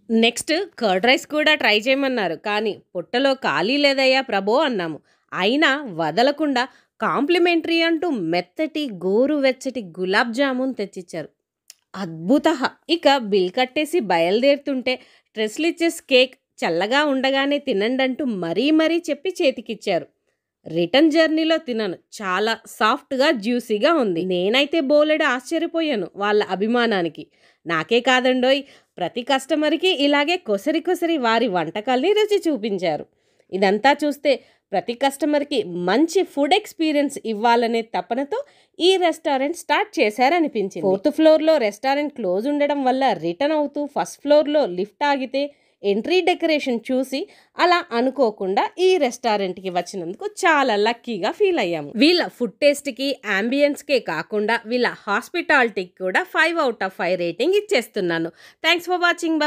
Next curd rice కూడా try చేయమన్నారు. కానీ పొట్టలో ఖాళీ లేదయ్యా ప్రభో అన్నాము. అయినా వదలకుండా కాంప్లిమెంటరీ అంటూ మెత్తటి గోరువెచ్చటి గులాబ్ జామున్ తెచ్చిచ్చారు. అద్భుతః! ఇక బిల్ కట్టేసి బయలుదేరుతుంటే ట్రెస్లిచెస్ కేక్ చల్లగా ఉండగానే తినండంటూ మరీ చెప్పి చేతికిచ్చారు. రిటర్న్ జర్నీలో తినను. చాలా సాఫ్ట్‌గా, జ్యూసీగా ఉంది. నేనైతే బోలెడు ఆశ్చర్యపోయాను వాళ్ళ అభిమానానికి. నాకే కాదండోయ్! ప్రతి కస్టమర్‌కి ఇలాగే కొసరి వారి వంటకాల్ని రుచి చూపించారు. ఇదంతా చూస్తే ప్రతి కస్టమర్‌కి మంచి ఫుడ్ ఎక్స్‌పీరియన్స్ ఇవ్వాలనే తపనతో ఈ రెస్టారెంట్ స్టార్ట్ చేశారనిపించింది. 4th ఫ్లోర్‌లో రెస్టారెంట్ క్లోజ్ ఉండడం వల్ల రిటర్న్ అవుతూ ఫస్ట్ ఫ్లోర్‌లో లిఫ్ట్ ఆగితే ఎంట్రీ డెకరేషన్ చూసి అలా అనుకోకుండా ఈ రెస్టారెంట్కి వచ్చినందుకు చాలా లక్కీగా ఫీల్ అయ్యాము. వీళ్ళ ఫుడ్ టేస్ట్కి అంబియన్స్కే కాకుండా వీళ్ళ హాస్పిటాలిటీకి కూడా 5 out of 5 రేటింగ్ ఇచ్చేస్తున్నాను. Thanks for watching.